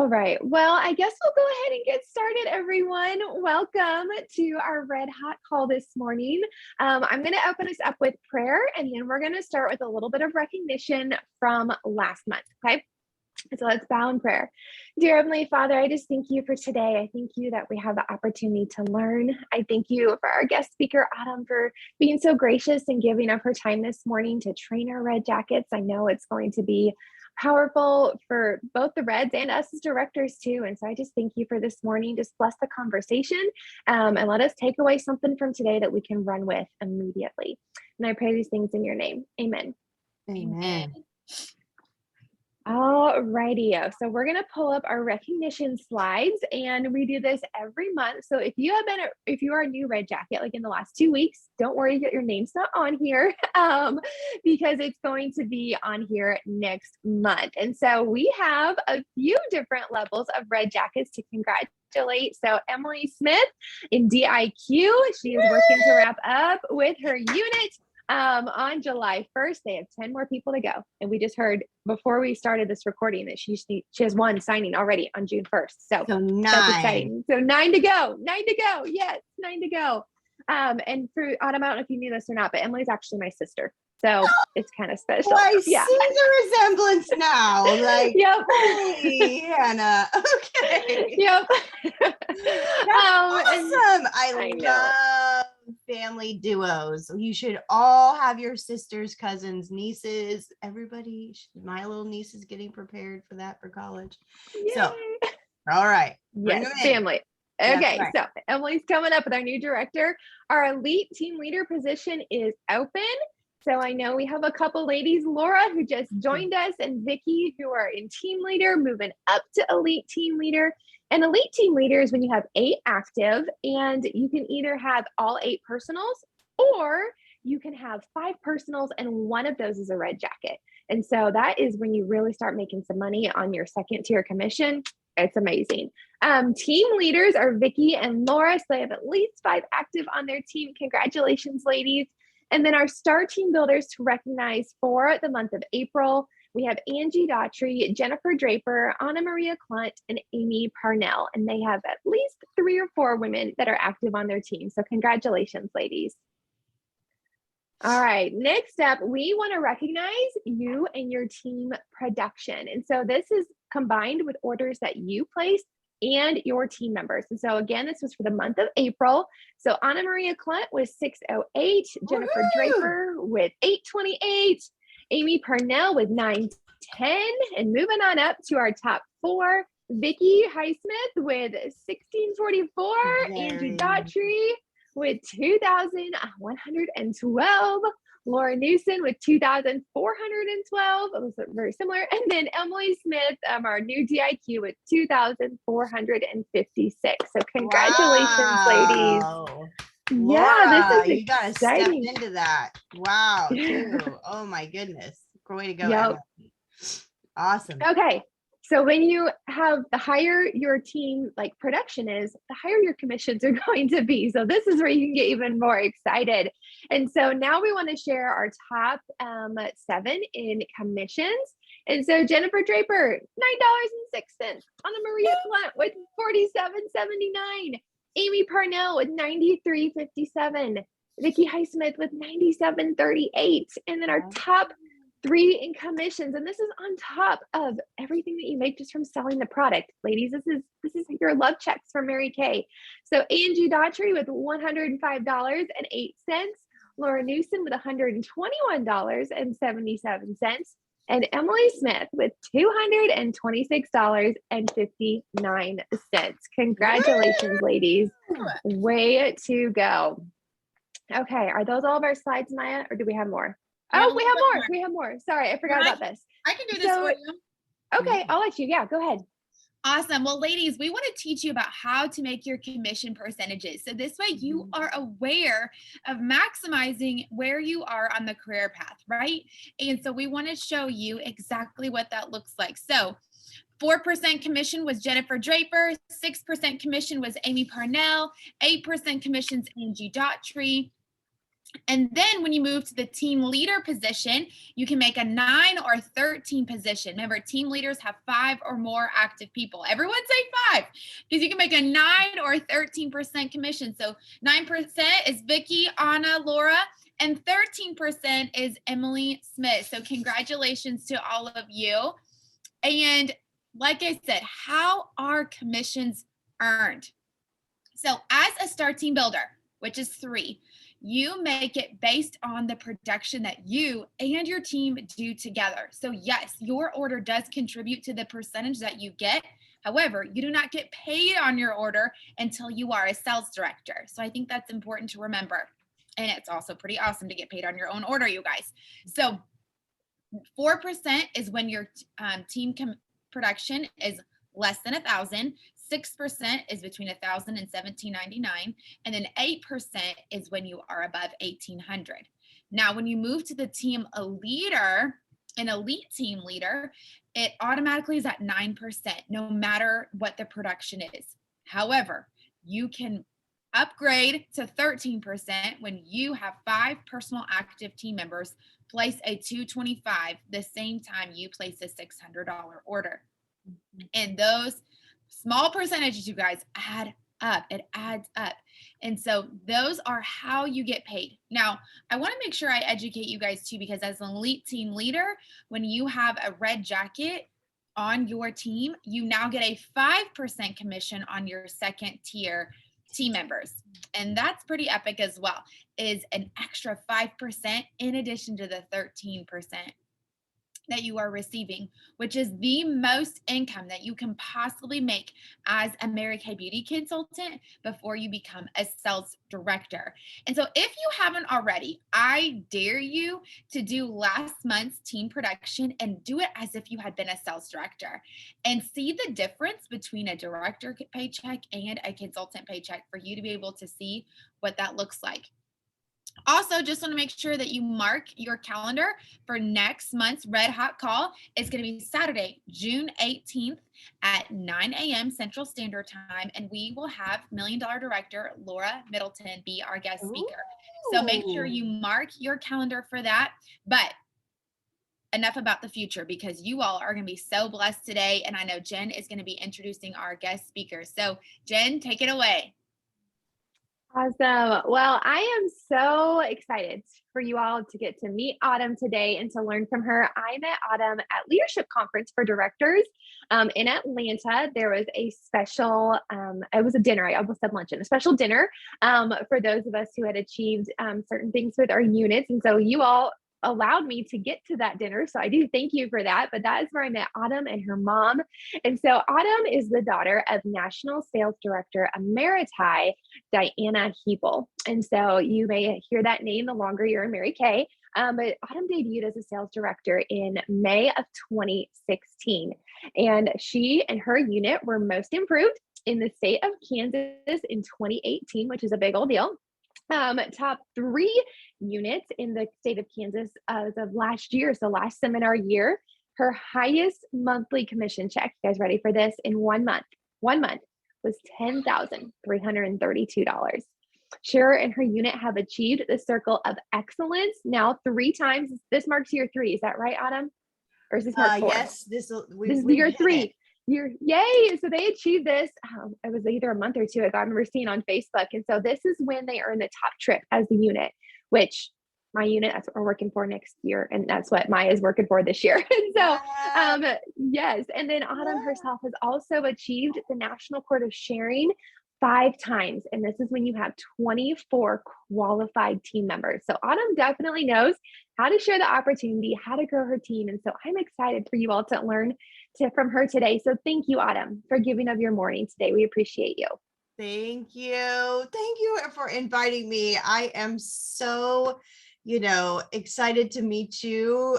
All right. Well, I guess we'll go ahead and get started, everyone. Welcome to our Red Hot Call this morning. I'm going to open us up with prayer, and then we're going to start with a little bit of recognition from last month. Okay. So let's bow in prayer. Dear Heavenly Father, I just thank you for today. I thank you that we have the opportunity to learn. I thank you for our guest speaker, Autumn, for being so gracious and giving up her time this morning to train our Red Jackets. I know it's going to be powerful for both the Reds and us as directors too. And so I just thank you for this morning. Just bless the conversation and let us take away something from today that we can run with immediately. And I pray these things in your name. Amen. Amen. All righty. So we're going to pull up our recognition slides, and we do this every month. So if you are a new Red Jacket, like in the last 2 weeks, don't worry that your name's not on here because it's going to be on here next month. And so we have a few different levels of Red Jackets to congratulate. So Emily Smith in DIQ, she is working to wrap up with her unit. On July 1st, they have 10 more people to go. And we just heard before we started this recording that she has one signing already on June 1st. So 9. That's exciting. So 9 to go. 9 to go. Yes, 9 to go. And for Autumn, I don't know if you knew this or not, but Emily's actually my sister. So it's kind of special. Well, I see the resemblance now. Like, yep. Hey, Hannah. Okay. Yep. Awesome. I love family duos. You should all have your sisters, cousins, nieces, everybody. My little niece is getting prepared for that for college. Yay. So, all right. Yes, family. Okay, right. So Emily's coming up with our new director. Our elite team leader position is open. So I know we have a couple ladies, Laura, who just joined us, and Vicky, who are in team leader, moving up to elite team leader. And elite team leader is when you have 8 active, and you can either have all 8 personals, or you can have 5 personals, and one of those is a Red Jacket. And so that is when you really start making some money on your second tier commission. It's amazing. Team leaders are Vicky and Laura. So they have at least 5 active on their team. Congratulations, ladies. And then our star team builders to recognize for the month of April, we have Angie Daughtry, Jennifer Draper, Anna Maria Klunt, and Amy Parnell. And they have at least 3 or 4 women that are active on their team. So congratulations, ladies. All right, next up, we want to recognize you and your team production. And so this is combined with orders that you placed and your team members. And so again, this was for the month of April. So Anna Maria Klunt was 608, Jennifer Draper with 828, Amy Parnell with 910, and moving on up to our top 4, Vicky Highsmith with 1644, Angie Daughtry with 2,112, Laura Newson with 2,412. Those are very similar. And then Emily Smith, our new DIQ, with 2,456. So congratulations, ladies. Laura, this is you got to step exciting. into that. Wow. Too. Oh my goodness. Way to go. Yep. Awesome. Okay. So when you have the higher your team like production is, the higher your commissions are going to be. So this is where you can get even more excited. And so now we want to share our top 7 in commissions. And so Jennifer Draper, $9.06. Anna Maria Klunt with $47.79. Amy Parnell with $93.57. Vicky Highsmith with $97.38. And then our top 3 in commissions, and this is on top of everything that you make just from selling the product, ladies. This is your love checks from Mary Kay. So Angie Daughtry with $105.08, Laura Newson with $121.77, and Emily Smith with $226.59. Congratulations, ladies! Way to go. Okay, are those all of our slides, Maya, or do we have more? Oh, we have more. We have more. Sorry, I forgot about this. I can do this for you. Okay, I'll let you. Yeah, go ahead. Awesome. Well, ladies, we want to teach you about how to make your commission percentages. So this way you are aware of maximizing where you are on the career path, right? And so we want to show you exactly what that looks like. So 4% commission was Jennifer Draper, 6% commission was Amy Parnell, 8% commission's Angie Daughtry, And then when you move to the team leader position, you can make a 9 or 13 position. Remember, team leaders have 5 or more active people. Everyone say 5, because you can make a 9 or 13% commission. So 9% is Vicky, Anna, Laura, and 13% is Emily Smith. So congratulations to all of you. And like I said, how are commissions earned? So as a star team builder, which is 3, you make it based on the production that you and your team do together. So yes, your order does contribute to the percentage that you get. However, you do not get paid on your order until you are a sales director. So I think that's important to remember. And it's also pretty awesome to get paid on your own order, you guys. So 4% is when your team production is less than 1,000. 6% is between 1,000 and 1,799, and then 8% is when you are above 1,800. Now, when you move to the team leader, an elite team leader, it automatically is at 9%, no matter what the production is. However, you can upgrade to 13% when you have 5 personal active team members place a 225 the same time you place a $600 order. And those small percentages, you guys, add up. It adds up. And so those are how you get paid. Now, I want to make sure I educate you guys too, because as an elite team leader, when you have a red jacket on your team, you now get a 5% commission on your second tier team members. And that's pretty epic as well, is an extra 5% in addition to the 13% that you are receiving, which is the most income that you can possibly make as a Mary Kay Beauty consultant before you become a sales director. And so if you haven't already, I dare you to do last month's team production and do it as if you had been a sales director and see the difference between a director paycheck and a consultant paycheck for you to be able to see what that looks like. Also, just want to make sure that you mark your calendar for next month's Red Hot Call. It's going to be Saturday, June 18th at 9 a.m. Central Standard Time, and we will have $1 Million Director Laura Middleton be our guest speaker. So make sure you mark your calendar for that. But enough about the future, because you all are going to be so blessed today, and I know Jen is going to be introducing our guest speakers. So Jen, take it away. Awesome. Well, I am so excited for you all to get to meet Autumn today and to learn from her. I met Autumn at Leadership Conference for Directors in Atlanta. There was a special, it was a dinner, I almost said luncheon, a special dinner for those of us who had achieved certain things with our units. And so you all allowed me to get to that dinner. So I do thank you for that. But that is where I met Autumn and her mom. And so Autumn is the daughter of National Sales Director Emeriti, Diana Hebel. And so you may hear that name the longer you're in Mary Kay. But Autumn debuted as a sales director in May of 2016. And she and her unit were most improved in the state of Kansas in 2018, which is a big old deal. Top 3 units in the state of Kansas as of last year. So last seminar year, her highest monthly commission check, you guys ready for this, in 1 month was $10,332. She and her unit have achieved the circle of excellence now 3 times. This marks year 3. Is that right, Autumn? Or is this mark 4? Yes, this is year 3. Yay. So they achieved this. It was either a month or 2 ago. I remember seeing on Facebook. And so this is when they earn the top trip as the unit, which my unit, that's what we're working for next year. And that's what Maya's working for this year. And so, yes. And then Autumn herself has also achieved the National Court of Sharing 5 times. And this is when you have 24 qualified team members. So Autumn definitely knows how to share the opportunity, how to grow her team. And so I'm excited for you all to learn from her today. So thank you, Autumn, for giving of your morning today. We appreciate you. Thank you. Thank you for inviting me. I am so, excited to meet you,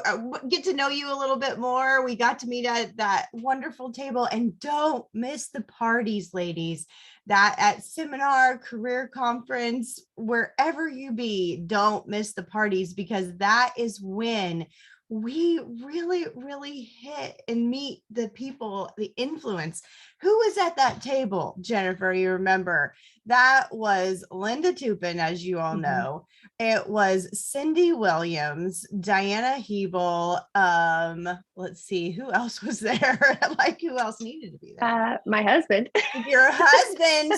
get to know you a little bit more. We got to meet at that wonderful table, and don't miss the parties, ladies. That at seminar, career conference, wherever you be, don't miss the parties, because that is when we really, really hit and meet the people, the influence. Who was at that table, Jennifer? You remember? That was Linda Tupin, as you all know. It was Cindy Williams, Diana Hebel. Let's see, who else was there? Like, who else needed to be there? My husband. Your husband.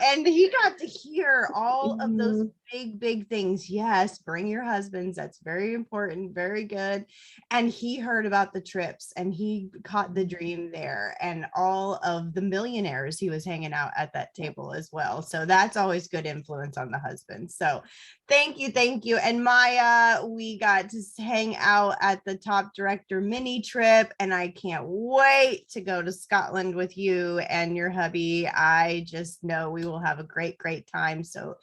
And he got to hear all of those big things. Yes, bring your husbands. That's very important. Very good. And he heard about the trips and he caught the dream there, and all of the millionaires he was hanging out at that table as well. So that's always good influence on the husband. So thank you. And Maya, we got to hang out at the Top Director mini trip, and I can't wait to go to Scotland with you and your hubby. I just know we will have a great time. So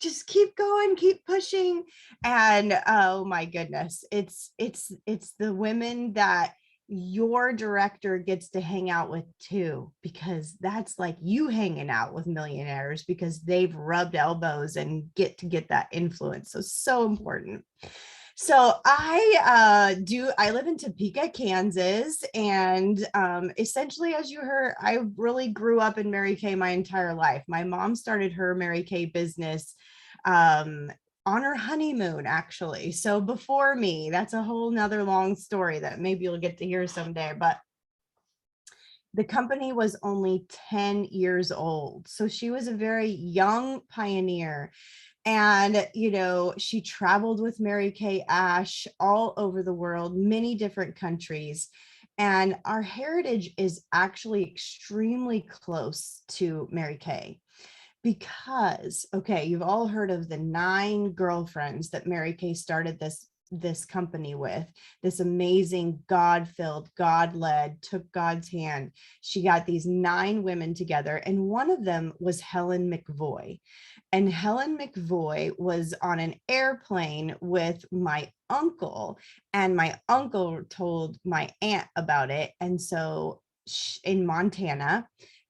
just keep going, keep pushing. And oh my goodness, it's the women that your director gets to hang out with too, because that's like you hanging out with millionaires because they've rubbed elbows and get that influence. So important. So I live in Topeka, Kansas, and essentially, as you heard, I really grew up in Mary Kay my entire life. My mom started her Mary Kay business on her honeymoon, actually. So before me, that's a whole nother long story that maybe you'll get to hear someday. But the company was only 10 years old. So she was a very young pioneer. And, you know, she traveled with Mary Kay Ash all over the world, many different countries. And our heritage is actually extremely close to Mary Kay. Because, okay, you've all heard of the 9 girlfriends that Mary Kay started this company with, this amazing God-filled, God-led, took God's hand. She got these 9 women together, and one of them was Helen McVoy. And Helen McVoy was on an airplane with my uncle, and my uncle told my aunt about it. And so in Montana,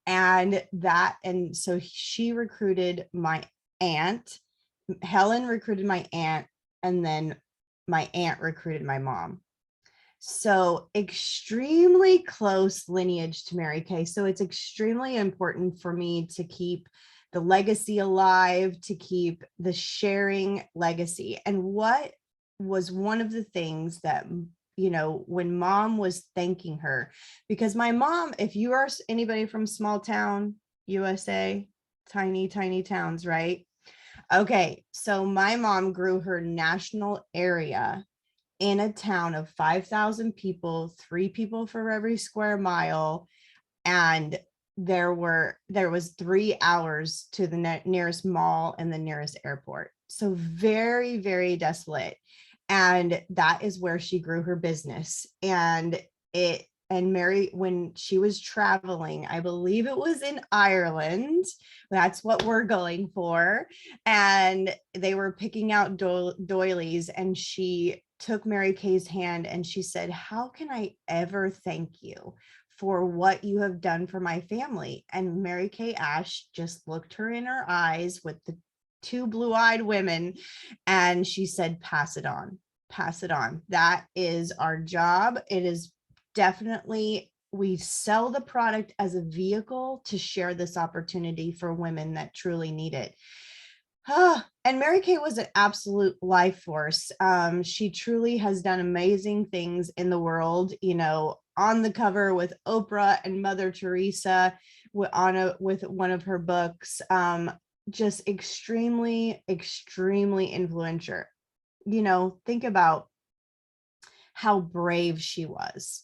and so she recruited my aunt. Helen recruited my aunt, and then my aunt recruited my mom. So extremely close lineage to Mary Kay. So it's extremely important for me to keep the legacy alive, to keep the sharing legacy. And what was one of the things that, you know, when mom was thanking her, because my mom, if you are anybody from small town USA, tiny towns, right? Okay, so my mom grew her national area in a town of 5,000 people, 3 people for every square mile, and there was 3 hours to the nearest mall and the nearest airport. So very, very desolate. And that is where she grew her business. And Mary, when she was traveling, I believe it was in Ireland, that's what we're going for. And they were picking out doilies, and she took Mary Kay's hand and she said, "How can I ever thank you for what you have done for my family?" And Mary Kay Ash just looked her in her eyes with the 2 blue-eyed women, and she said, "Pass it on. Pass it on. That is our job." It is definitely, we sell the product as a vehicle to share this opportunity for women that truly need it. And Mary Kay was an absolute life force. She truly has done amazing things in the world, you know, on the cover with Oprah and Mother Teresa with one of her books. Just extremely influential. You know, think about how brave she was.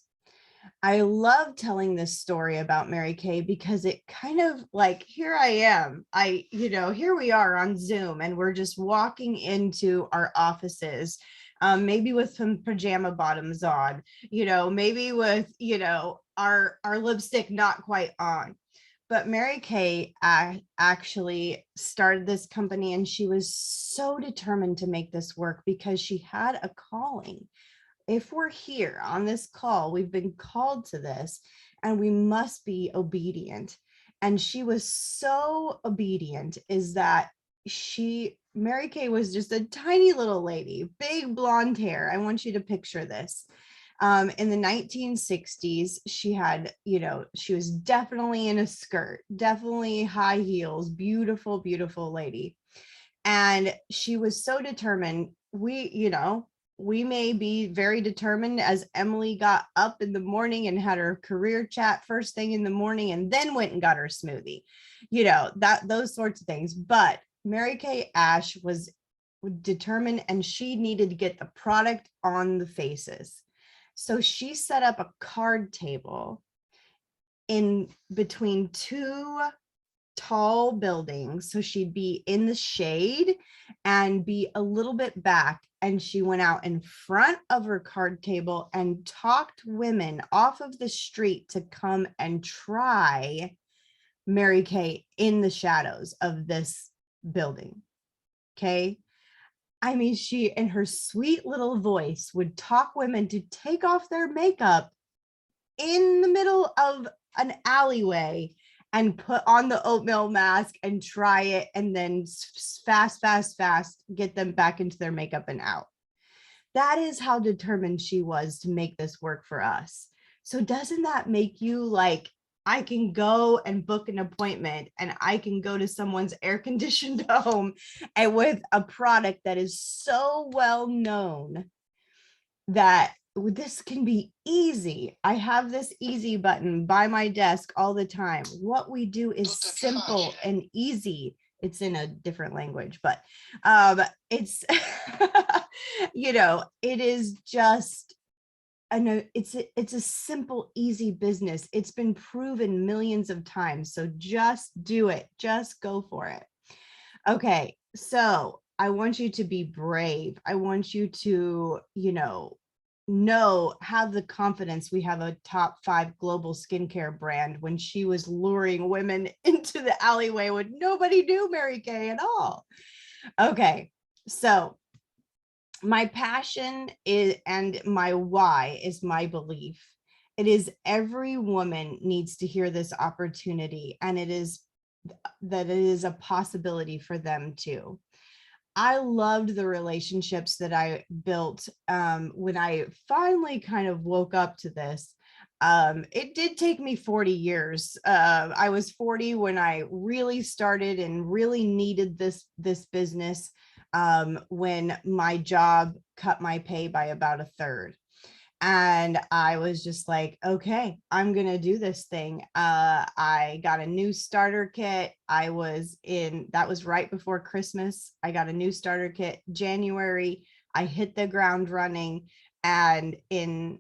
I love telling this story about Mary Kay because it kind of like, here I am, here we are on Zoom, and we're just walking into our offices, maybe with some pajama bottoms on, maybe with, our lipstick not quite on. But Mary Kay actually started this company, and she was so determined to make this work because she had a calling. If we're here on this call, we've been called to this, and we must be obedient. And she was so obedient is that she Mary Kay was just a tiny little lady, big blonde hair. I want you to picture this. In the 1960s, she had, she was definitely in a skirt, definitely high heels, beautiful, beautiful lady. And she was so determined. We may be very determined, as Emily got up in the morning and had her career chat first thing in the morning and then went and got her smoothie, those sorts of things. But Mary Kay Ash was determined, and she needed to get the product on the faces. So she set up a card table in between two tall buildings, so she'd be in the shade and be a little bit back, and she went out in front of her card table and talked women off of the street to come and try Mary Kay in the shadows of this building. Okay. I mean, she, in her sweet little voice, would talk women to take off their makeup in the middle of an alleyway and put on the oatmeal mask and try it, and then fast get them back into their makeup and out. That is how determined she was to make this work for us. So doesn't that make you like, I can go and book an appointment and I can go to someone's air-conditioned home and with a product that is so well known that this can be easy. I have this easy button by my desk all the time. What we do is simple and easy. It's in a different language, but it's, it is just, I know it's a simple, easy business. It's been proven millions of times. So just do it. Just go for it. Okay. So I want you to be brave. I want you to, have the confidence. We have a top 5 global skincare brand when she was luring women into the alleyway when nobody knew Mary Kay at all. Okay. So my passion is, and my why is my belief. It is every woman needs to hear this opportunity, and it is that it is a possibility for them too. I loved the relationships that I built when I finally kind of woke up to this. It did take me 40 years. I was 40 when I really started and really needed this business, when my job cut my pay by about a third. And I was just like, okay, I'm going to do this thing. I got a new starter kit. That was right before Christmas. I got a new starter kit January. I hit the ground running, and I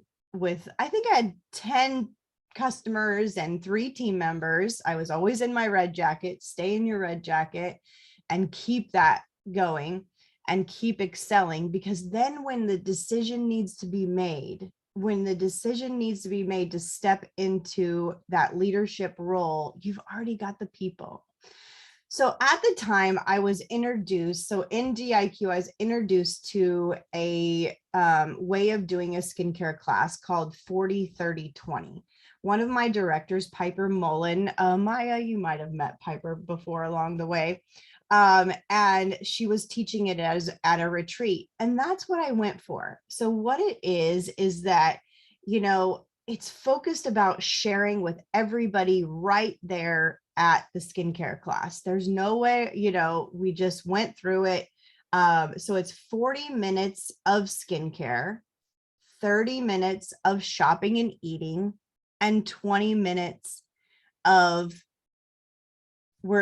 think I had 10 customers and 3 team members. I was always in my red jacket. Stay in your red jacket and keep that going and keep excelling, because then when the decision needs to be made to step into that leadership role, you've already got the people. So at the time I was introduced, so in DIQ, I was introduced to a way of doing a skincare class called 40-30-20. One of my directors, Piper Mullen, Maya, you might have met Piper before along the way. And she was teaching it at a retreat, and that's what I went for. So what it is that, it's focused about sharing with everybody right there at the skincare class. There's no way, we just went through it. So it's 40 minutes of skincare, 30 minutes of shopping and eating, and 20 minutes of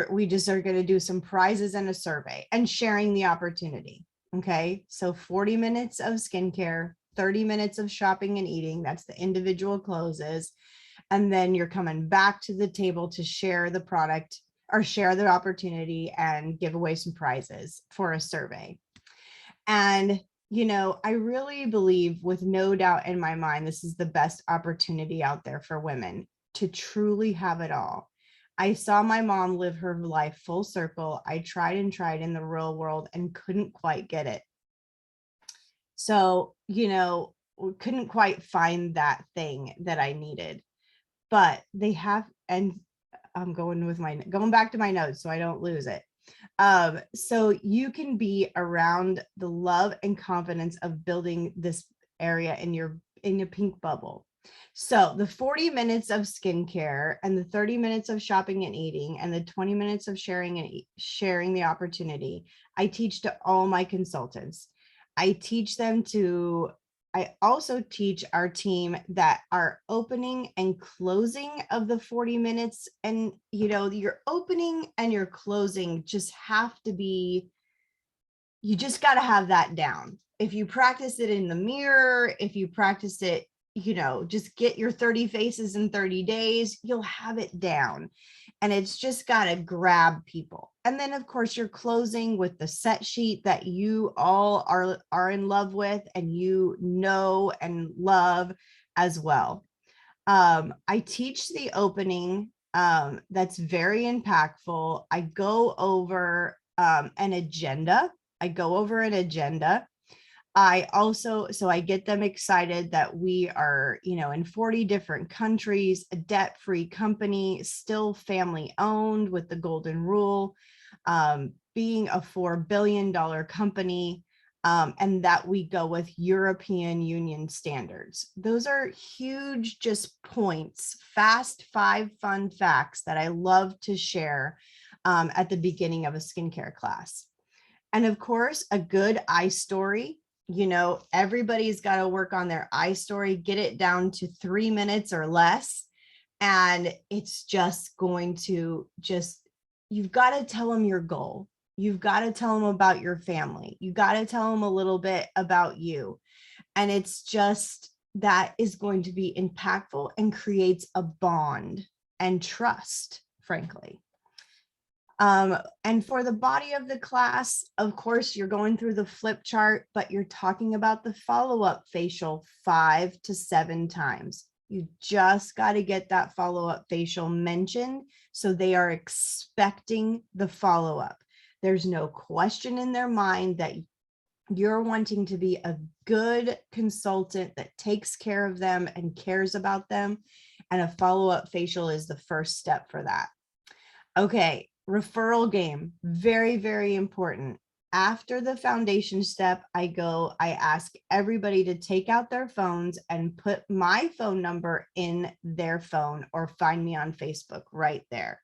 we just are going to do some prizes and a survey and sharing the opportunity. Okay. So 40 minutes of skincare, 30 minutes of shopping and eating. That's the individual closes. And then you're coming back to the table to share the product or share the opportunity and give away some prizes for a survey. And, I really believe, with no doubt in my mind, this is the best opportunity out there for women to truly have it all. I saw my mom live her life full circle. I tried and tried in the real world and couldn't quite get it. So, couldn't quite find that thing that I needed, but they have, and I'm going back to my notes so I don't lose it. So you can be around the love and confidence of building this area in your pink bubble. So the 40 minutes of skincare and the 30 minutes of shopping and eating and the 20 minutes of sharing and sharing the opportunity, I teach to all my consultants. I also teach our team that our opening and closing of the 40 minutes, and your opening and your closing just have to be, you just got to have that down. If you practice it in the mirror, if you practice it, just get your 30 faces in 30 days, you'll have it down. And it's just got to grab people. And then of course you're closing with the set sheet that you all are in love with and and love as well. I teach the opening, that's very impactful. I go over an agenda. So I get them excited that we are, in 40 different countries, a debt-free company, still family owned with the golden rule, being a $4 billion company, and that we go with European Union standards. Those are huge just points, fast 5 fun facts that I love to share at the beginning of a skincare class. And of course, a good eye story. Everybody's got to work on their eye story, get it down to 3 minutes or less. And it's just going to you've got to tell them your goal. You've got to tell them about your family. You got to tell them a little bit about you. And it's just, that is going to be impactful and creates a bond and trust, frankly. And for the body of the class, of course, you're going through the flip chart, but you're talking about the follow-up facial 5 to 7 times. You just got to get that follow-up facial mentioned, so they are expecting the follow-up. There's no question in their mind that you're wanting to be a good consultant that takes care of them and cares about them. And a follow-up facial is the first step for that. Okay. Referral game, very, very important. After the foundation step, I ask everybody to take out their phones and put my phone number in their phone, or find me on Facebook right there.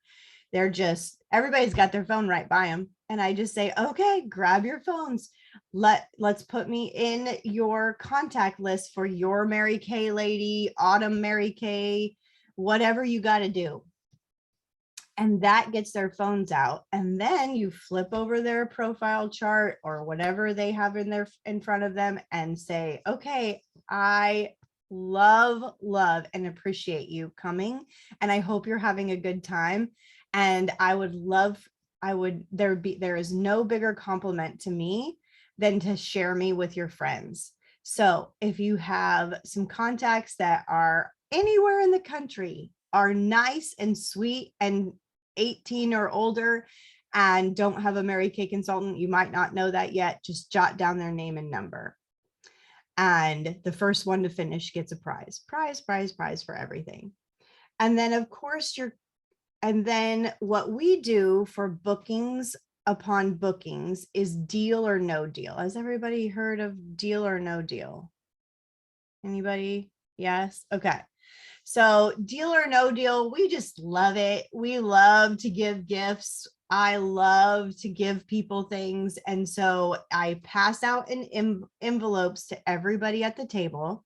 Everybody's got their phone right by them. And I just say, okay, grab your phones. Let's put me in your contact list for your Mary Kay lady, Autumn Mary Kay, whatever you got to do. And that gets their phones out. And then you flip over their profile chart or whatever they have in front of them and say, okay, I love and appreciate you coming. And I hope you're having a good time. And there is no bigger compliment to me than to share me with your friends. So if you have some contacts that are anywhere in the country, are nice and sweet and 18 or older and don't have a Mary Kay consultant, you might not know that yet, just jot down their name and number. And the first one to finish gets a prize for everything. And then of course what we do for bookings upon bookings is deal or no deal. Has everybody heard of deal or no deal? Anybody? Yes. Okay. So deal or no deal, we just love it. We love to give gifts. I love to give people things. And so I pass out envelopes to everybody at the table.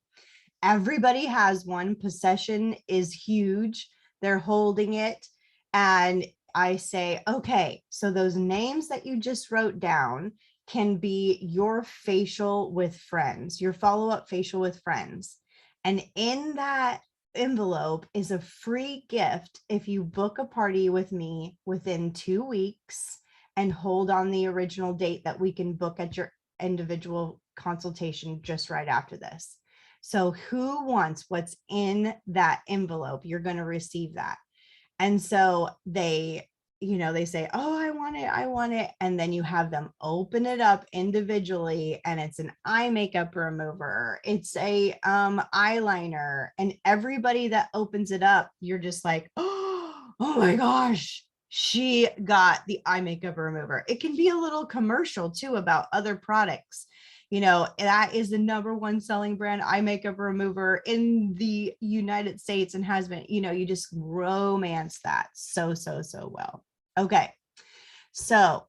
Everybody has one. Possession is huge. They're holding it. And I say, okay, so those names that you just wrote down can be your facial with friends, your follow-up facial with friends. And in that envelope is a free gift if you book a party with me within 2 weeks and hold on the original date that we can book at your individual consultation just right after this. So who wants what's in that envelope? You're going to receive that. And so they say, oh, I want it. And then you have them open it up individually, and it's an eye makeup remover. It's a eyeliner, and everybody that opens it up, you're just like, oh my gosh, she got the eye makeup remover. It can be a little commercial too about other products. You know, that is the #1 selling brand eye makeup remover in the United States and has been, you know, you just romance that so well. Okay. So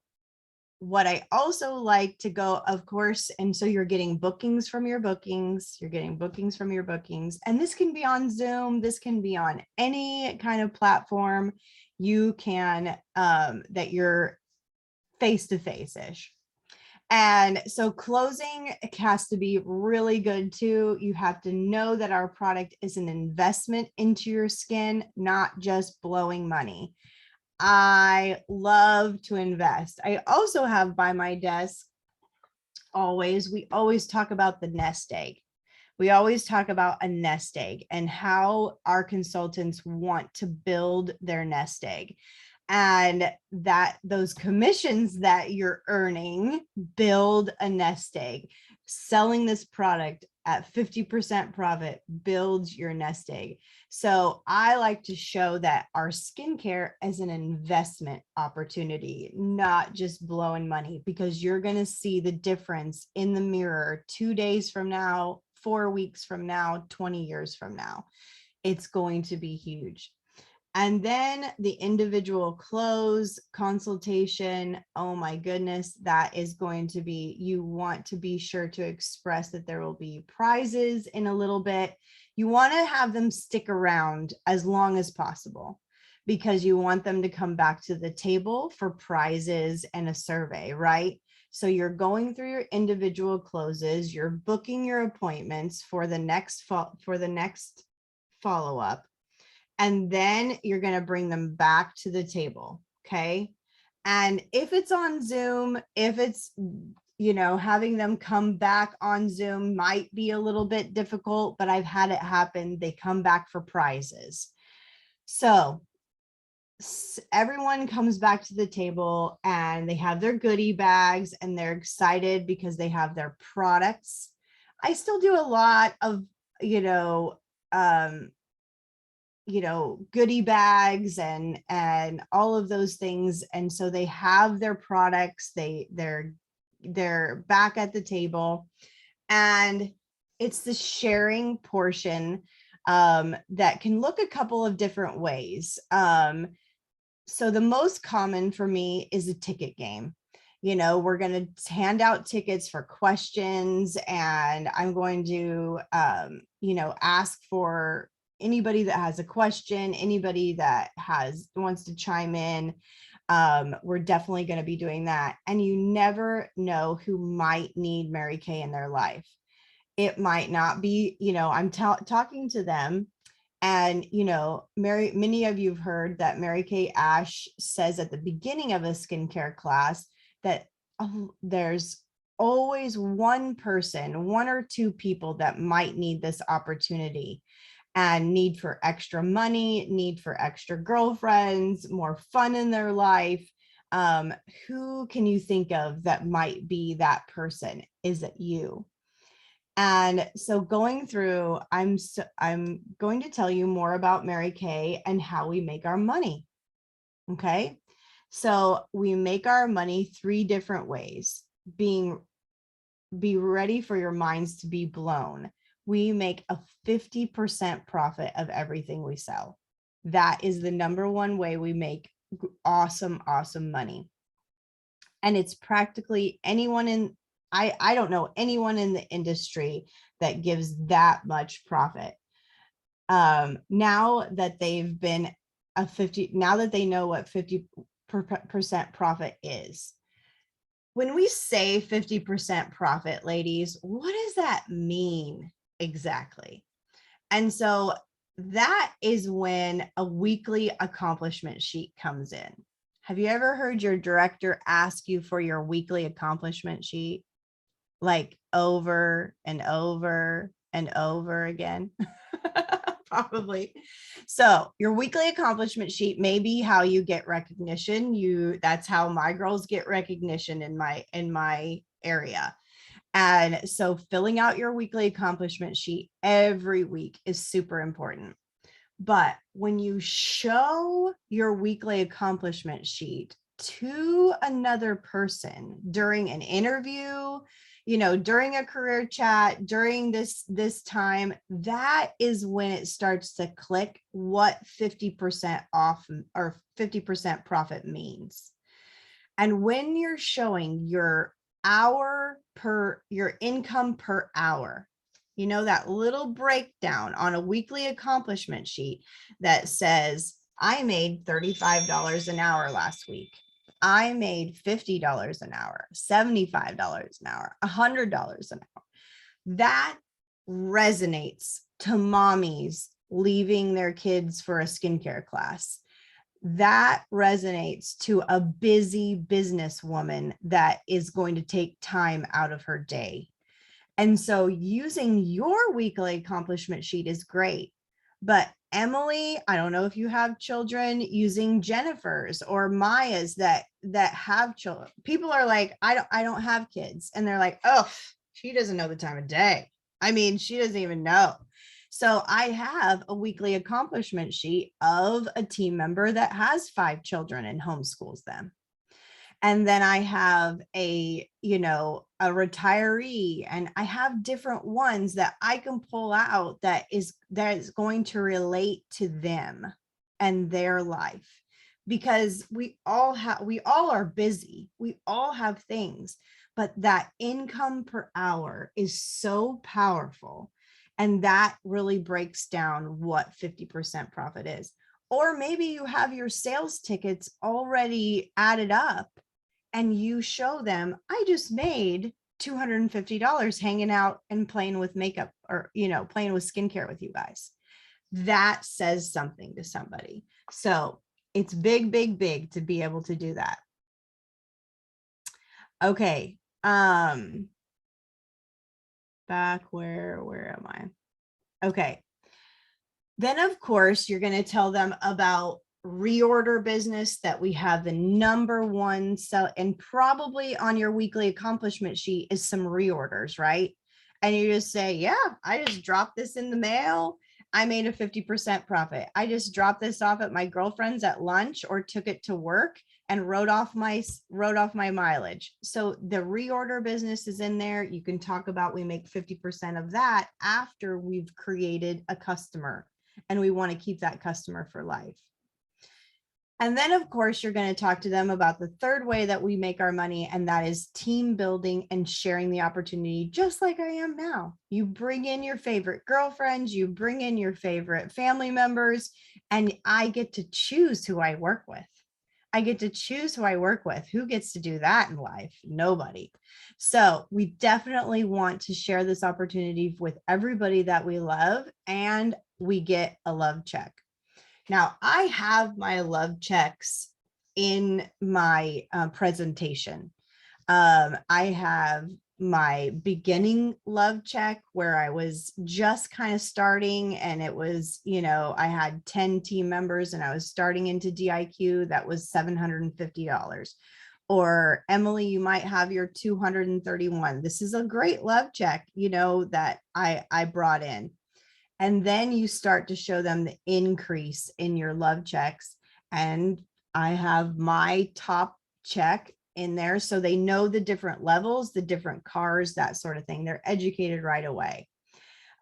what I also like to go, of course, and so you're getting bookings from your bookings, and this can be on Zoom, this can be on any kind of platform you can, that you're face-to-face-ish. And so closing has to be really good too. You have to know that our product is an investment into your skin, not just blowing money. I love to invest. I also have by my desk we always talk about the nest egg. We always talk about a nest egg and how our consultants want to build their nest egg, and that those commissions that you're earning build a nest egg. Selling this product at 50% profit builds your nest egg. So I like to show that our skincare is an investment opportunity, not just blowing money, because you're going to see the difference in the mirror 2 days from now, 4 weeks from now, 20 years from now. It's going to be huge. And then the individual close consultation, oh my goodness, that is going to be, you want to be sure to express that there will be prizes in a little bit. You want to have them stick around as long as possible, because you want them to come back to the table for prizes and a survey, right? So you're going through your individual closes, you're booking your appointments for the next follow-up. And then you're going to bring them back to the table. Okay. And if it's on Zoom, if it's, you know, having them come back on Zoom might be a little bit difficult, but I've had it happen. They come back for prizes. So everyone comes back to the table and they have their goodie bags and they're excited because they have their products. I still do a lot of, goodie bags and all of those things. And so they have their products, they're back at the table, and it's the sharing portion that can look a couple of different ways. So the most common for me is a ticket game. We're going to hand out tickets for questions, and I'm going to, ask for anybody that has a question, anybody that wants to chime in. We're definitely going to be doing that. And you never know who might need Mary Kay in their life. It might not be, I'm talking to them. And, many of you have heard that Mary Kay Ash says at the beginning of a skincare class that there's always one person, one or two people that might need this opportunity and need for extra money, need for extra girlfriends, more fun in their life. Who can you think of that might be that person? Is it you? And so going through, I'm going to tell you more about Mary Kay and how we make our money. Okay. So we make our money 3 different ways. Be ready for your minds to be blown. We make a 50% profit of everything we sell. That is the #1 way we make awesome money. And it's practically anyone I don't know anyone in the industry that gives that much profit. Now that they've been now that they know what 50% profit is. When we say 50% profit, ladies, what does that mean exactly? And so that is when a weekly accomplishment sheet comes in. Have you ever heard your director ask you for your weekly accomplishment sheet? Like over and over and over again? Probably. So your weekly accomplishment sheet may be how you get recognition. That's how my girls get recognition in my area. And so filling out your weekly accomplishment sheet every week is super important. But when you show your weekly accomplishment sheet to another person during an interview, during a career chat, during this time, that is when it starts to click what 50% off or 50% profit means. And when you're showing your income per hour, that little breakdown on a weekly accomplishment sheet that says, I made $35 an hour last week. I made $50 an hour, $75 an hour, $100 an hour. That resonates to mommies leaving their kids for a skincare class. That resonates to a busy businesswoman that is going to take time out of her day. And so using your weekly accomplishment sheet is great. But Emily, I don't know if you have children, using Jennifer's or Maya's that have children. People are like, I don't have kids. And they're like, oh, she doesn't know the time of day. I mean, she doesn't even know. So I have a weekly accomplishment sheet of a team member that has 5 children and homeschools them. And then I have a retiree, and I have different ones that I can pull out that is going to relate to them and their life, because we all are busy. We all have things, but that income per hour is so powerful. And that really breaks down what 50% profit is. Or maybe you have your sales tickets already added up and you show them, I just made $250 hanging out and playing with makeup, or, playing with skincare with you guys. That says something to somebody. So it's big, big, big to be able to do that. Okay. Back where am I? Okay. Then of course, you're going to tell them about reorder business, that we have the #1 sell, and probably on your weekly accomplishment sheet is some reorders, right? And you just say, yeah, I just dropped this in the mail. I made a 50% profit. I just dropped this off at my girlfriend's at lunch, or took it to work and wrote off my mileage. So the reorder business is in there. You can talk about, we make 50% of that after we've created a customer and we want to keep that customer for life. And then, of course, you're going to talk to them about the third way that we make our money, and that is team building and sharing the opportunity, just like I am now. You bring in your favorite girlfriends, you bring in your favorite family members, and I get to choose who I work with. I get to choose who I work with. Who gets to do that in life? Nobody. So we definitely want to share this opportunity with everybody that we love, and we get a love check. Now, I have my love checks in my presentation. I have my beginning love check where I was just kind of starting, and it was, I had 10 team members and I was starting into DIQ. That was $750. Or Emily, you might have your 231. This is a great love check, that I brought in. And then you start to show them the increase in your love checks. And I have my top check in there, so they know the different levels, the different cars, that sort of thing. They're educated right away.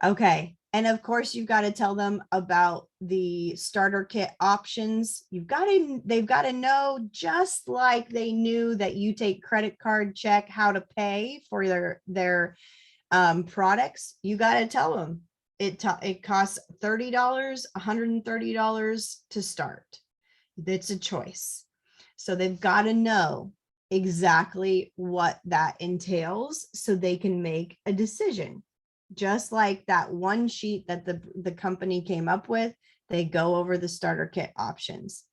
Okay. And of course, you've got to tell them about the starter kit options. They've got to know, just like they knew that you take credit card check, how to pay for their products. You got to tell them. It costs $30, $130 to start. It's a choice. So they've got to know exactly what that entails so they can make a decision. Just like that one sheet that the company came up with, they go over the starter kit options.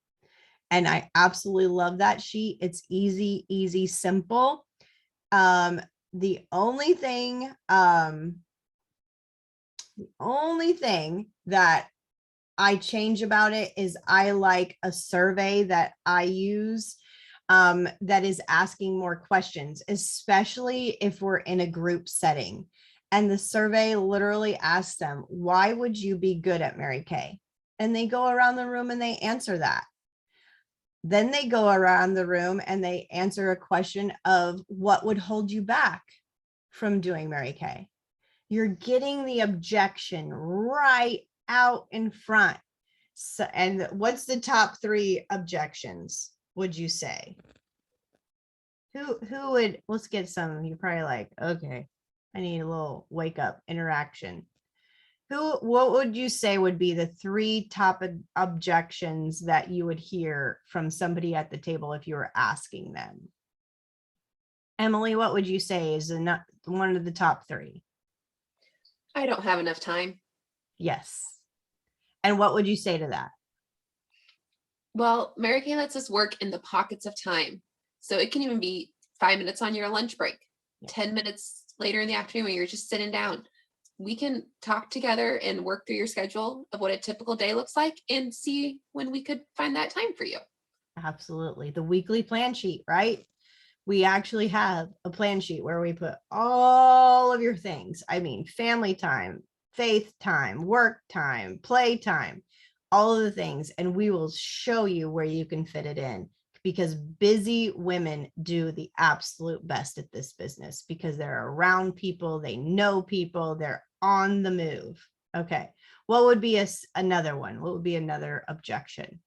And I absolutely love that sheet. It's easy, simple. The only thing that I change about it is I like a survey that I use that is asking more questions, especially if we're in a group setting. And the survey literally asks them, why would you be good at Mary Kay? and they go around the room and they answer that. Then they go around the room and they answer a question of what would hold you back from doing Mary Kay. You're getting the objection right out in front. So, and what's the top 3 objections, would you say? Who would, let's get some, you're probably like, okay, I need a little wake up interaction. What would you say would be the 3 top objections that you would hear from somebody at the table if you were asking them? Emily, what would you say is one of the top 3? I don't have enough time. Yes. And what would you say to that? Well, Mary Kay lets us work in the pockets of time. So it can even be 5 minutes on your lunch break, 10 minutes later in the afternoon when you're just sitting down. We can talk together and work through your schedule of what a typical day looks like and see when we could find that time for you. Absolutely. The weekly plan sheet, right? We actually have a plan sheet where we put all of your things. I mean, family time, faith time, work time, play time, all of the things. And we will show you where you can fit it in, because busy women do the absolute best at this business because they're around people, they know people, they're on the move. Okay. What would be another one? What would be another objection?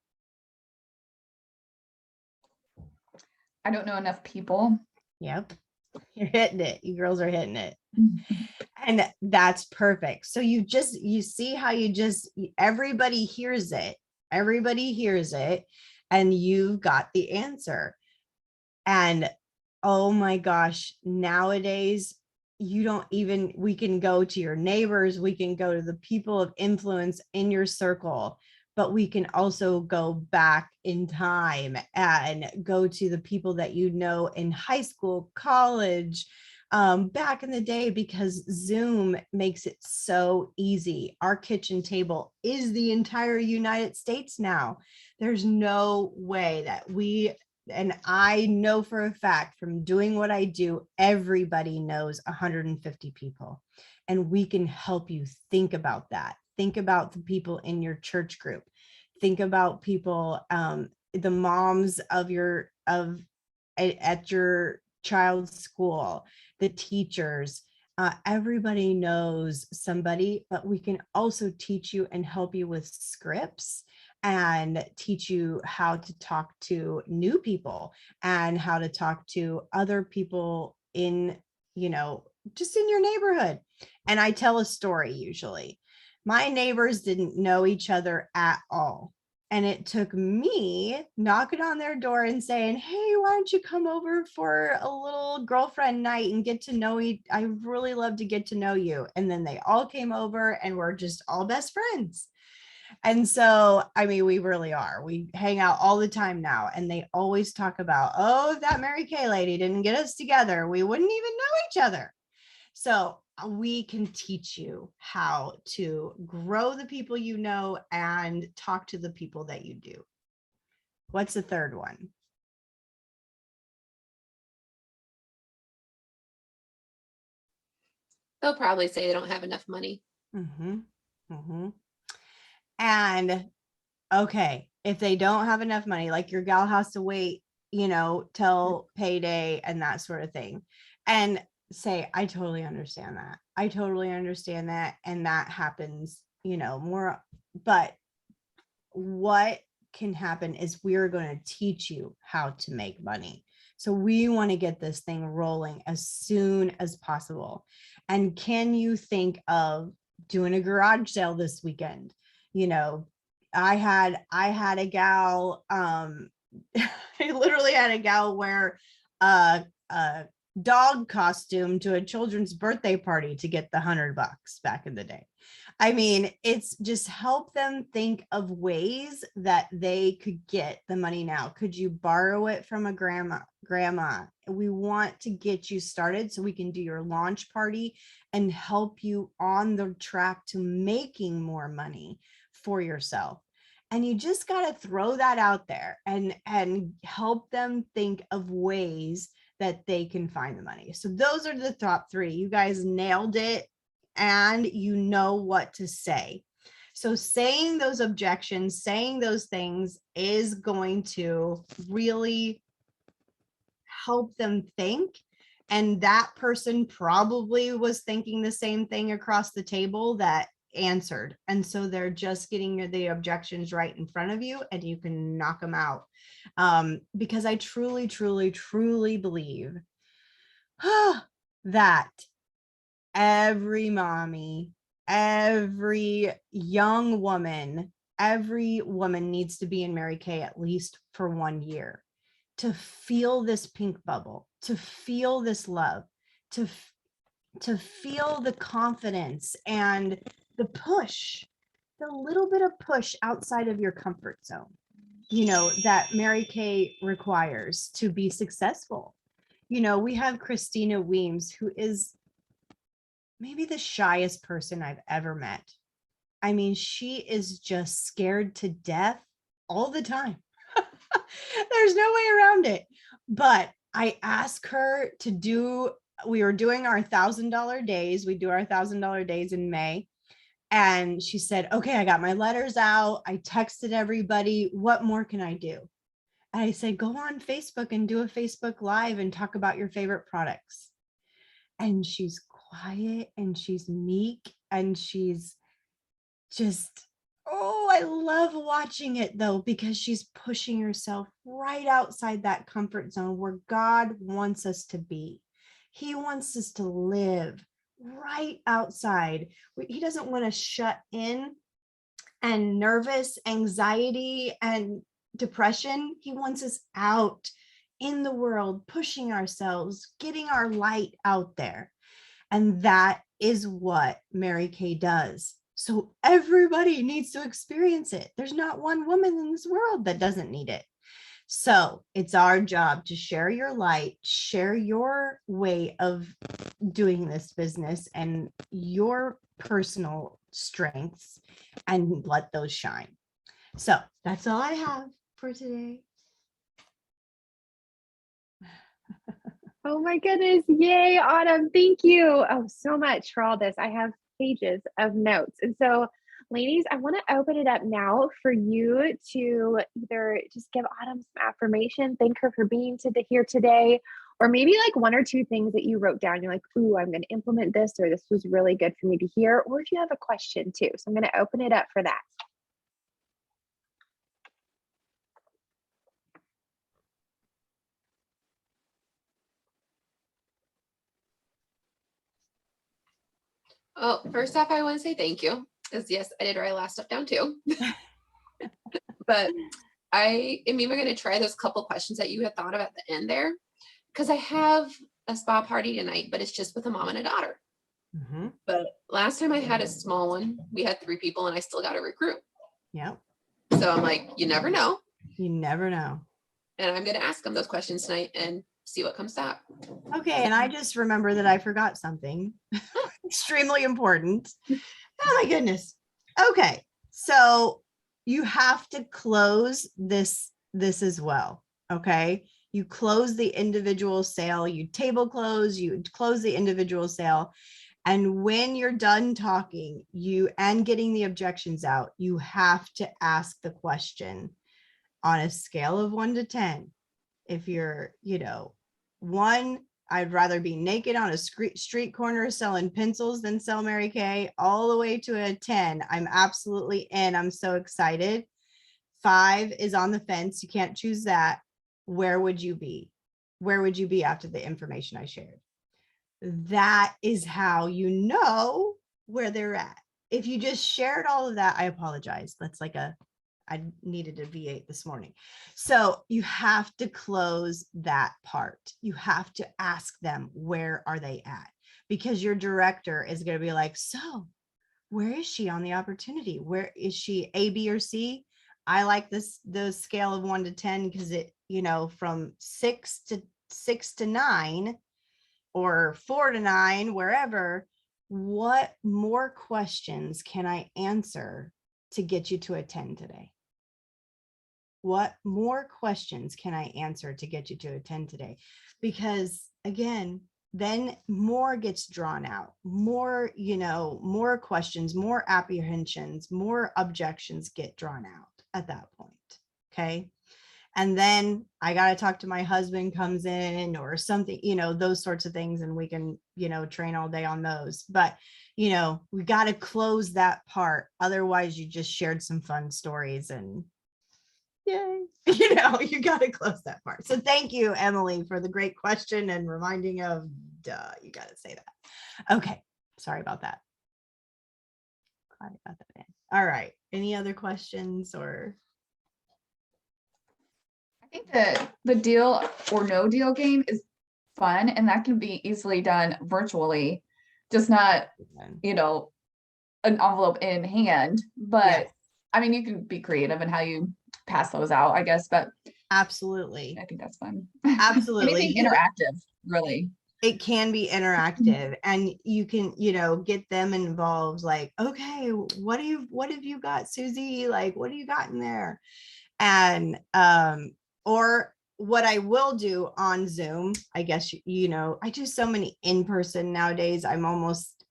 I don't know enough people. Yep. You're hitting it. You girls are hitting it. And that's perfect. So you see how everybody hears it. Everybody hears it. And you've got the answer. And oh my gosh, nowadays, we can go to your neighbors, we can go to the people of influence in your circle, but we can also go back in time and go to the people that you know in high school, college, back in the day, because Zoom makes it so easy. Our kitchen table is the entire United States now. There's no way that and I know for a fact from doing what I do, everybody knows 150 people, and we can help you think about that. Think about the people in your church group. Think about people, the moms at your child's school, the teachers. Everybody knows somebody, but we can also teach you and help you with scripts and teach you how to talk to new people and how to talk to other people in, just in your neighborhood. And I tell a story usually. My neighbors didn't know each other at all. And it took me knocking on their door and saying, hey, why don't you come over for a little girlfriend night and get to know you? I really love to get to know you. And then they all came over and we're just all best friends. And so, I mean, we really are. We hang out all the time now. And they always talk about, oh, if that Mary Kay lady didn't get us together, we wouldn't even know each other. So we can teach you how to grow the people you know and talk to the people that you do. What's the third one? They'll probably say they don't have enough money. Mm-hmm. Mm-hmm. And okay, if they don't have enough money, like your gal has to wait, till payday and that sort of thing. And say, I totally understand that. I totally understand that. And that happens, more. But what can happen is we're going to teach you how to make money. So we want to get this thing rolling as soon as possible. And can you think of doing a garage sale this weekend? I had a gal, I literally had a gal wear a dog costume to a children's birthday party to get the $100 back in the day. I mean, it's just help them think of ways that they could get the money now. Could you borrow it from a grandma? We want to get you started so we can do your launch party and help you on the track to making more money for yourself. And you just got to throw that out there and help them think of ways that they can find the money. So those are the top 3. You guys nailed it and you know what to say. So saying those objections, saying those things is going to really help them think. And that person probably was thinking the same thing across the table that answered. And so they're just getting the objections right in front of you and you can knock them out. Because I truly, truly, truly believe that every mommy, every young woman, every woman needs to be in Mary Kay at least for 1 year to feel this pink bubble, to feel this love, to feel the confidence and the push, the little bit of push outside of your comfort zone, you know, that Mary Kay requires to be successful. You know, we have Christina Weems, who is maybe the shyest person I've ever met. I mean, she is just scared to death all the time. There's no way around it. But I asked her to do, we were doing our $1,000 days. We do our $1,000 days in May. And she said, okay, I got my letters out. I texted everybody. What more can I do? And I said, go on Facebook and do a Facebook Live and talk about your favorite products. And she's quiet and she's meek and she's just, oh, I love watching it though, because she's pushing herself right outside that comfort zone where God wants us to be. He wants us to live right outside. He doesn't want us shut in and nervous, anxiety and depression. He wants us out in the world, pushing ourselves, getting our light out there. And that is what Mary Kay does. So everybody needs to experience it. There's not one woman in this world that doesn't need it. So it's our job to share your light, share your way of doing this business and your personal strengths and let those shine. So that's all I have for today. Oh my goodness. Yay, Autumn. Thank you so much for all this. I have pages of notes. And so, ladies, I want to open it up now for you to either just give Autumn some affirmation, thank her for being here today, or maybe like 1 or 2 things that you wrote down. You're like, ooh, I'm going to implement this, or this was really good for me to hear, or if you have a question too. So I'm going to open it up for that. Oh, first off, I want to say thank you. Because yes, I did write a lot of stuff down too. But I am even going to try those couple questions that you had thought of at the end there. Because I have a spa party tonight, but it's just with a mom and a daughter. Mm-hmm. But last time I had a small one, we had 3 people and I still got to recruit. Yeah. So I'm like, you never know. You never know. And I'm going to ask them those questions tonight and see what comes up. Okay. And I just remember that I forgot something extremely important. Oh my goodness. Okay. So you have to close this as well. Okay. You close the individual sale, you table close, you close the individual sale. And when you're done talking, and getting the objections out, you have to ask the question on a scale of 1 to 10. If you're, 1, I'd rather be naked on a street corner selling pencils than sell Mary Kay, all the way to a 10. I'm absolutely in. I'm so excited. 5 is on the fence. You can't choose that. Where would you be? Where would you be after the information I shared? That is how you know where they're at. If you just shared all of that, I apologize. That's like I needed a V8 this morning. So you have to close that part. You have to ask them, where are they at? Because your director is going to be like, so where is she on the opportunity? Where is she, A, B, or C? I like the scale of 1 to 10 because it, from 6 to 9 or 4 to 9, wherever. What more questions can I answer to get you to a 10 today? What more questions can I answer to get you to a 10 today? Because again, then more gets drawn out, more, more questions, more apprehensions, more objections get drawn out at that point. Okay. And then I got to talk to my husband comes in or something, those sorts of things. And we can, train all day on those. But, we got to close that part. Otherwise, you just shared some fun stories and yay, you got to close that part. So thank you, Emily, for the great question and reminding of, you got to say that. Okay. Sorry about that. Glad I got that in. All right. Any other questions or? I think the deal or no deal game is fun, and that can be easily done virtually, just not, an envelope in hand. But Yes. I mean, you can be creative in how you pass those out, I guess. But Absolutely. I think that's fun. Absolutely. Anything interactive, really. It can be interactive, and you can, get them involved. Like, okay, what have you got, Susie? Like, what do you got in there? And, or what I will do on Zoom, I guess, I do so many in person nowadays. I'm almost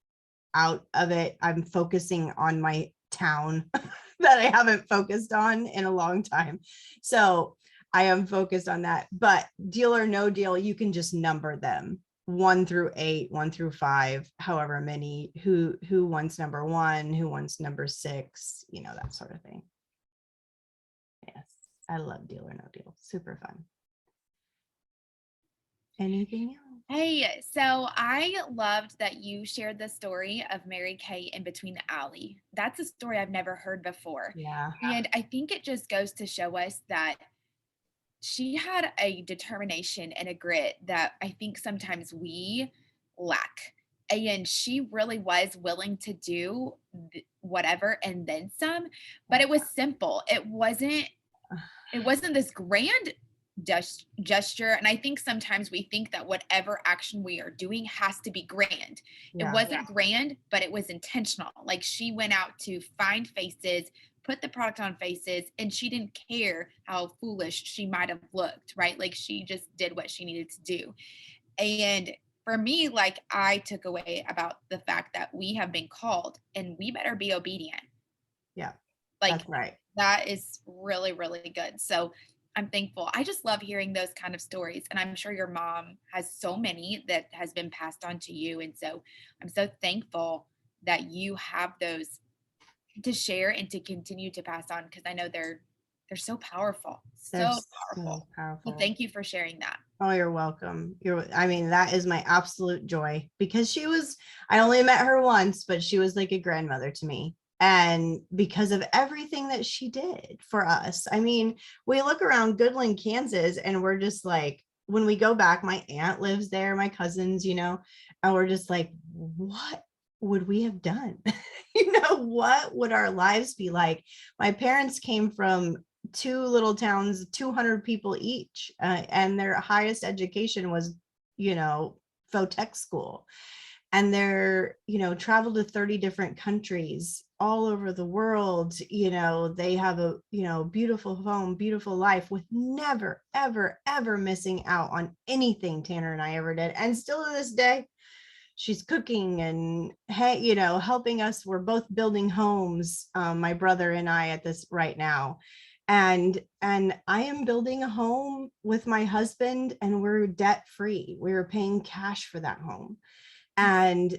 out of it. I'm focusing on my town that I haven't focused on in a long time. So I am focused on that. But deal or no deal, you can just number them 1 through 8, 1 through 5, however many, who wants number 1, who wants number 6, that sort of thing. Yes, I love deal or no deal. Super fun. Anything else? Hey, so I loved that you shared the story of Mary Kay in Between the Alley. That's a story I've never heard before. Yeah. And I think it just goes to show us that she had a determination and a grit that I think sometimes we lack. And she really was willing to do whatever and then some, but it was simple. It wasn't this grand gesture. And I think sometimes we think that whatever action we are doing has to be grand. Yeah. It wasn't grand, but it was intentional. Like, she went out to find faces, put the product on faces, and she didn't care how foolish she might have looked, right? Like, she just did what she needed to do. And for me, like, I took away about the fact that we have been called and we better be obedient. Yeah, like, that's right. That is really, really good. So I'm thankful. I just love hearing those kind of stories. And I'm sure your mom has so many that has been passed on to you. And so I'm so thankful that you have those to share and to continue to pass on, because I know they're so powerful. They're So powerful. So powerful. So thank you for sharing that. Oh, you're welcome. That is my absolute joy, because I only met her once, but she was like a grandmother to me. And because of everything that she did for us. I mean, we look around Goodland, Kansas, and we're just like, when we go back, my aunt lives there, my cousins, and we're just like, what would we have done? What would our lives be like? My parents came from 2 little towns, 200 people each, and their highest education was, Fotech school. And they're, traveled to 30 different countries all over the world. They have a, beautiful home, beautiful life, with never, ever, ever missing out on anything Tanner and I ever did. And still to this day, she's cooking and, hey, helping us. We're both building homes, my brother and I, at this right now. And I am building a home with my husband, and we're debt free. We were paying cash for that home. And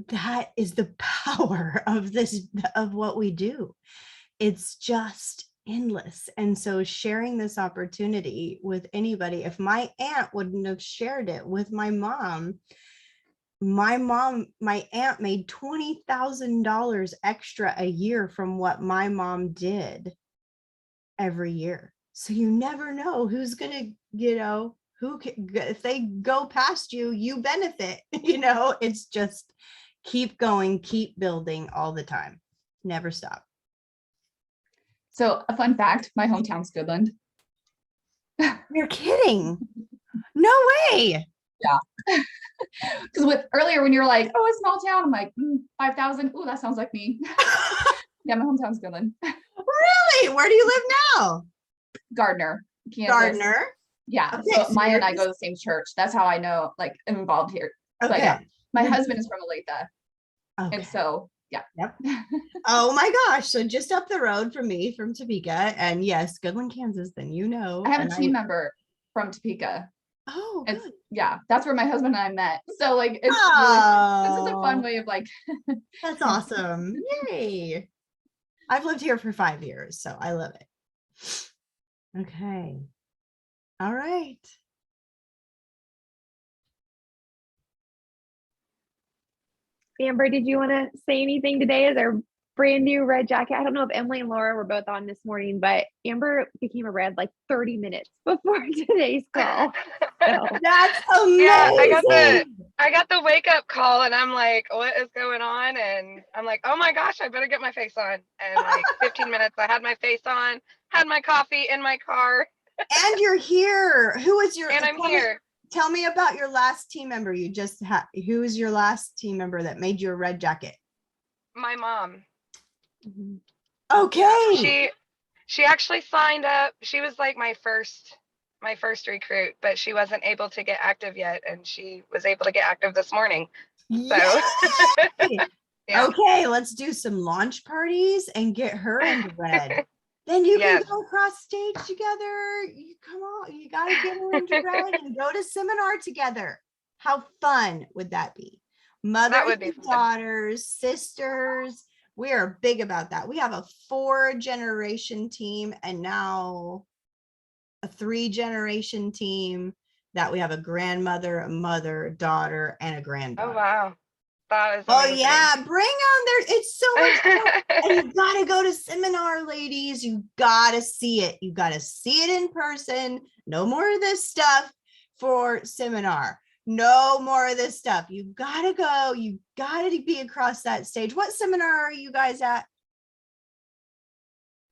that is the power of what we do. It's just endless. And so sharing this opportunity with anybody, if my aunt wouldn't have shared it with my aunt made $20,000 extra a year from what my mom did every year. So you never know who's going to, if they go past you, you benefit. It's just keep going, keep building all the time. Never stop. So a fun fact, my hometown's Goodland. You're kidding. No way. Yeah. Because earlier when you're like, oh, a small town, I'm like, 5,000. Oh, that sounds like me. Yeah, my hometown's Goodland. Really? Where do you live now? Gardner, Kansas. Gardner. Yeah. Okay, So so Maya and I you're go to the same church. That's how I know, like, I'm involved here. But Okay. yeah, my You're husband is from Olathe. Okay. And so, yeah. Yep. Oh my gosh. So just up the road from me, from Topeka. And yes, Goodland, Kansas, then you know. I have and a team member from Topeka. Oh, It's, good. yeah, that's where my husband and I met. So like, it's really, this is a fun Oh, way of like, that's awesome. Yay. I've lived here for 5 years, so I love it. Okay. All right. Amber, did you want to say anything today as our brand new red jacket? I don't know if Emily and Laura were both on this morning, but Amber became a red like 30 minutes before today's call. So. That's amazing. Yeah, I got the wake up call and I'm like, what is going on? And I'm like, oh my gosh, I better get my face on. And like 15 minutes, I had my face on, had my coffee in my car. And you're here. Who is your? And I'm here. Tell me about your last team member you just had. Who is your last team member that made you a red jacket? My mom. Okay. She actually signed up. She was like my first recruit, but she wasn't able to get active yet, and she was able to get active this morning. So Yay! yeah. Okay, let's do some launch parties and get her into red. Then you Yes. can go across stage together. You come on, you gotta get her into red and go to seminar together. How fun would that be? Mothers would be and fun. daughters, sisters. We are big about that. We have a 4-generation team and now a 3-generation team that we have a grandmother, a mother, a daughter, and a granddaughter. Oh wow. That is Oh amazing. yeah, bring on there. It's so much fun. And you gotta go to seminar, ladies. You gotta see it. You gotta see it in person. No more of this stuff for seminar. No more of this stuff. You gotta go. You gotta be across that stage. What seminar are you guys at?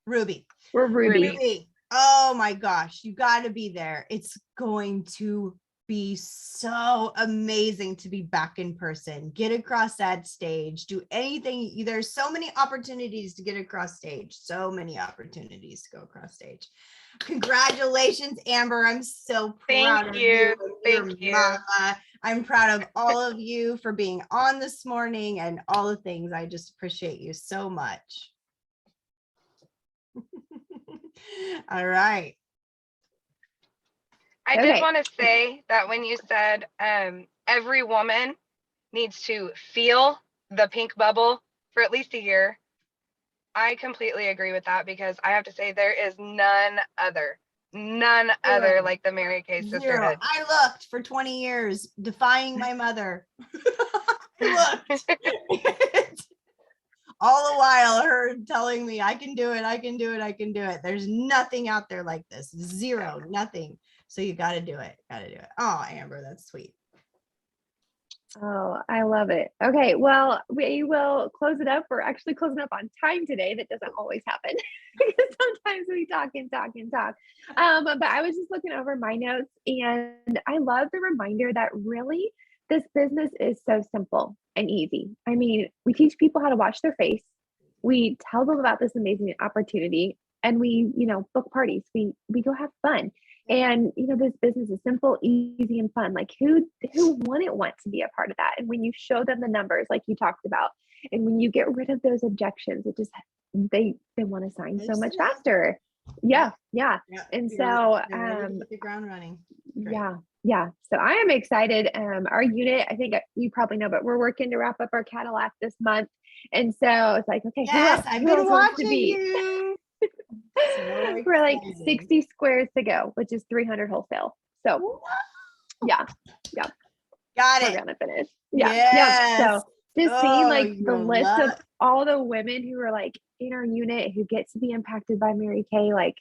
Ruby. We're Ruby. Ruby. Oh my gosh, you gotta be there. It's going to be so amazing to be back in person. Get across that stage. Do anything. There's so many opportunities to get across stage. So many opportunities to go across stage. Congratulations, Amber. I'm so proud of you. Thank you. Mama. I'm proud of all of you for being on this morning and all the things. I just appreciate you so much. All right. I Okay. did want to say that when you said every woman needs to feel the pink bubble for at least a year, I completely agree with that because I have to say there is none other like the Mary Kay Zero. sisterhood. I looked for 20 years, defying my mother. I looked. All the while, her telling me, I can do it, I can do it, I can do it. There's nothing out there like this. Zero, nothing. So you got to do it. Got to do it. Oh, Amber, that's sweet. Oh, I love it. Okay, well, we will close it up. We're actually closing up on time today. That doesn't always happen because sometimes we talk and talk and talk. But I was just looking over my notes and I love the reminder that really this business is so simple and easy. I mean, we teach people how to watch their face. We tell them about this amazing opportunity and we, book parties. We go have fun. And this business is simple, easy, and fun. Like who wouldn't want to be a part of that? And when you show them the numbers, like you talked about, and when you get rid of those objections, it just they want to sign so much faster. Yeah. And so hit the ground running. Great. Yeah. So I am excited. Our unit, I think you probably know, but we're working to wrap up our Cadillac this month. And so it's like, okay, yes, I've been watching you. So we're like 60 squares to go, which is 300 wholesale. So yeah. Got We're it. gonna finish. Yes. So just seeing like the you'll list love of all the women who are like in our unit who get to be impacted by Mary Kay, like,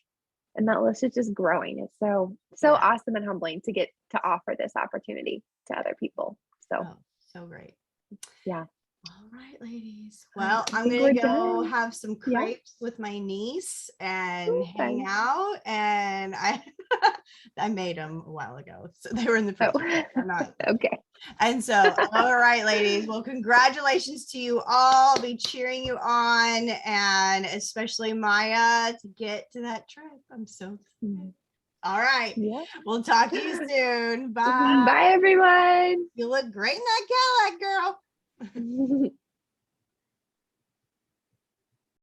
and that list is just growing. It's so awesome and humbling to get to offer this opportunity to other people. So so great. Yeah. All right, ladies. Well, I I'm think gonna we're go done. have some Yeah. crepes with my niece and Ooh, hang fun. out. And I made them a while ago, so they were in the fridge. They're not. Okay. And so, all right, ladies. Well, congratulations to you all. I'll be cheering you on, and especially Maya to get to that trip. I'm so excited. All right. Yeah. We'll talk to you soon. Bye. Bye, everyone. You look great in that Cadillac, girl.